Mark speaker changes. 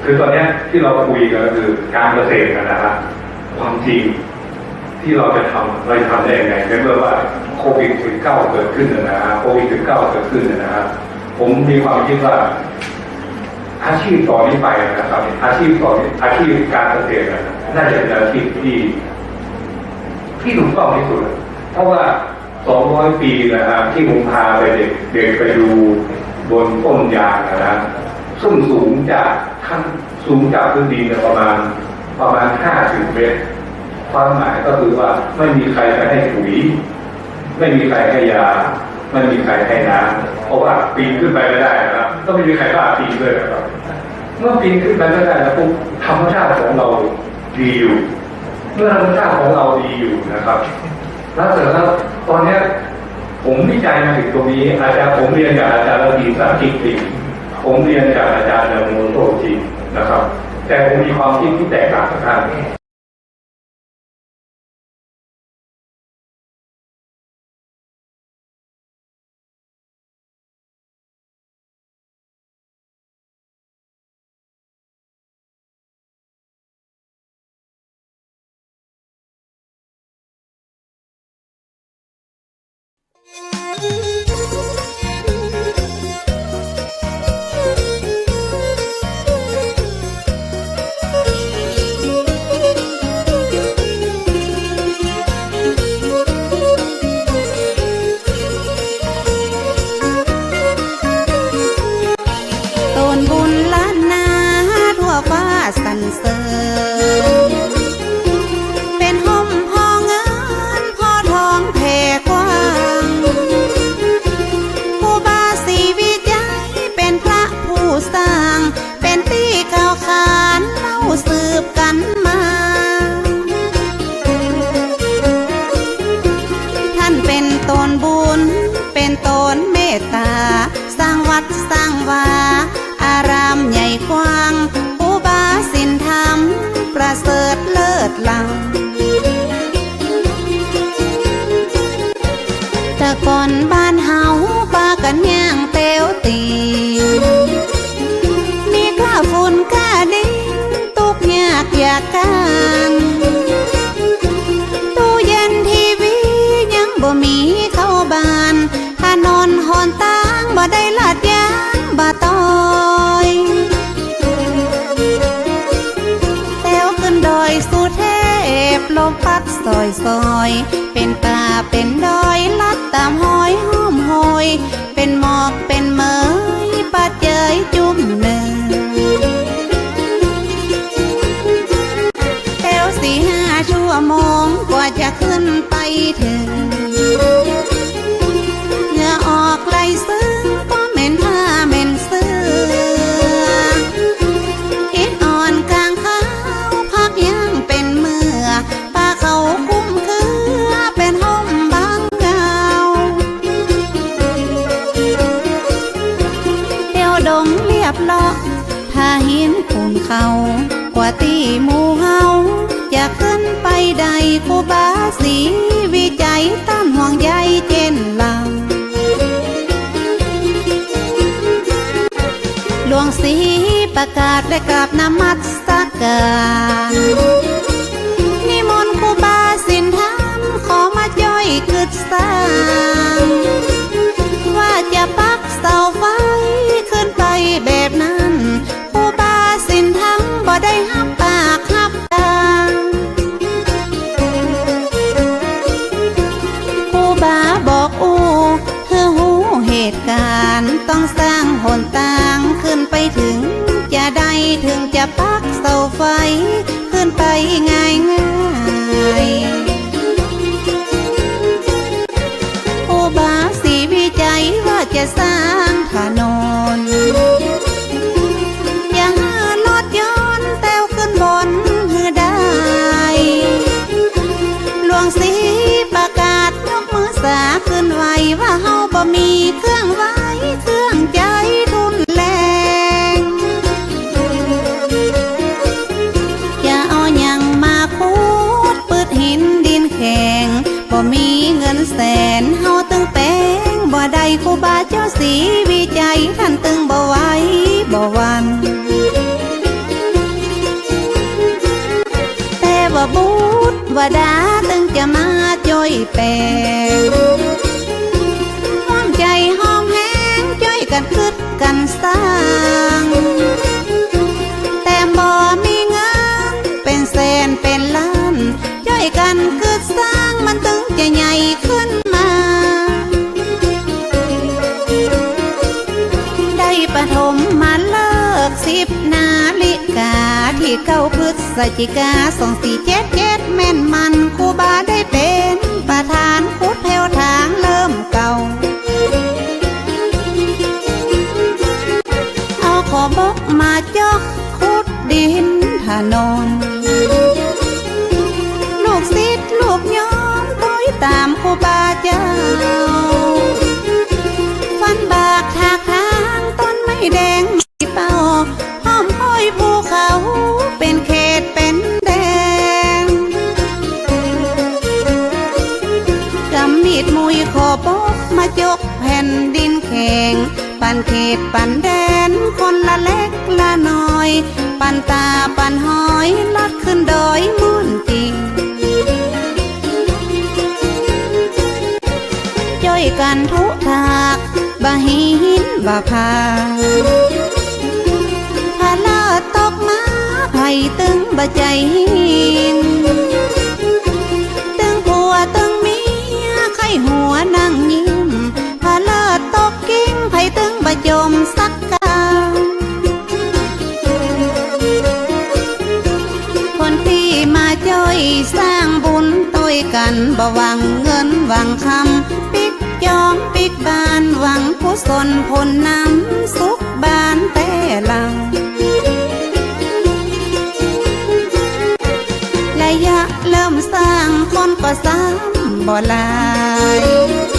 Speaker 1: คือตอนนี้ที่เราคุยกันก็คือการเกษตรนะครับความจริงที่เราจะทำได้ยังไงเมื่อว่าโควิด-19 เกิดขึ้นโควิด-19 เกิดขึ้นนะครับผมมีความคิดว่าอาชีพต่อนี้ไปนะครับอาชีพการเกษตรน่าจะเป็นอาชีพที่ถูกต้องที่สุดเพราะว่า200 ปีนะครับที่ผมพาไปเด็กไปดูบนต้นยางนะครับซึ่งสูงจากพื้นดินประมาณ50 เมตรความหมายก็คือว่าไม่มีใครไปให้ปุ๋ยไม่มีใครให้ยาไม่มีใครให้น้ำเพราะว่าปีนขึ้นไปไม่ได้นะครับก็ไม่มีใครกล้าปีนเลยนะครับเมื่อปีนขึ้นไปไม่ได้แล้วปุ๊บธรรมชาติของเราดีอยู่เมื่อธรรมชาติของเราดีอยู่นะครับแล้วเสร็จแล้วตอนนี้ผมวิจัยมาถึงตรงนี้ผมเรียนจากอาจารย์ระดีสาธิตจริงผมเรียนจากอาจารย์โมโตจริงนะครับแต่ผมมีความคิดที่แตกต่างจากท่าน
Speaker 2: สรรเสริญเป็นห่มพอเงินพอทองแผ่กว้างผู้บาสีวิจัยเป็นพระผู้สร้างเป็นที่ข่าวขานเล่าสืบกันมาท่านเป็นต้นบุญเป็นต้นเมตตาสร้างวัดสร้างวาอารามใหญ่กว้างศีลธรรมประเสริฐเลิศล้ำแต่ก่อนบ้านเฮาปากันย่างเตียวตีมีค่าฝุ่นค่าดินตุกยากอยากการตู้เย็นทีวียังบ่มีเข้าบ้านถนนหนทางบ่ได้ลาดยางบ่ต้อยดอยสุเทพลมพัดซอยเป็นป่าเป็นดอยลัดตามห้อยห้อมหอยเป็นหมอกเป็นเมยปาเจยจุ่มหนึ่งแถว4-5 ชั่วโมงกว่าจะขึ้นไปถึงเหงื่อออกไหลซึ้งก็เหม็นผ้าเหม็นเสื้ออิดอ่อนกลางขายังเป็นเมื่อป้าเขาคุ้มคือเป็นห่มบางเก่าเดี่ยวดงเรียบเลาะถ้าหินปุ่นเขากว่าตีหมู่เฮาจะขึ้นไปใดครูบาสีวิจัยต้านห่วงใยเจนเราหลวงศรีประกาศและกราบนมัสการนิมนต์ครูบาศีลธรรมขอมาย่อยกึศสร้างว่าจะปักเสาไฟขึ้นไปแบบนั้นครูบาศีลธรรมบ่ได้หับปากหับตาครูบาบอกคือหูเหตุการณ์ต้องสร้างหนทางขึ้นไปถึงจะได้ถึงจะปักเสาไฟขึ้นไปง่ายผู้บาสีวิจัยว่าจะสร้างถนนอย่าหารถยนต์แต้วขึ้นบนหือได้หลวงศรีประกาศยกมือสาขึ้นไว้ว่าเฮาบ่มีเครื่องไว้เครื่องใจทุนแรงอย่าเอาหยังมาคูดปืดหินดินแข็งบ่มีเงินแสนเฮาตึงแป้งบ่ได้ครูบาเจ้าศรีวิจัยท่านตึงบ่ไหวบ่วัน อยแปลงห้อมใจหอมแห้งจ้อยกันคึดกันสร้างแต่บ่มีเงินเป็นแสนเป็นล้านจ้อยกันคึดสร้างมันถึงจะใหญ่ขึ้นมาได้ปฐมมาเลิก10 นาฬิกาที่9 พฤศจิกา2477แม่นมันครูบาได้เป็นประธานพุทธแถวทางเริ่มเก่าเอาขอบกมาจอกขุดดินถนนลูกศิษย์ลูกโยมต้อยตามครูบาเจ้าฟันบากทากทางต้นไม้แดงไม่เป่าห้อมห้อยภูเขาเป็นเขตเป็นแดงกำมีดมุยขอบกมาจกแผ่นดินแข็งปันเขตปันแดนคนละเล็กละน้อยปันตาปันหอยลัดขึ้นดอยมุ่นจริงจ้อยกันทุทากบะหินบะพาพาลาตกมาไผ่ตึงบะใจหินตึงผัวตึงเมียไข้หัวนั่งยิ้มพาลาตกกิ้งไผ่ตึงบะจมสักกาคนที่มาจ้อยสร้างบุญต้อยกันบ่หวังเงินหวังคำปิกจองปิกบานหวังกุศลผลน้ำสุขบานแต่หลังระยะเริ่มสร้างคนก็ซ้ำบ่หลาย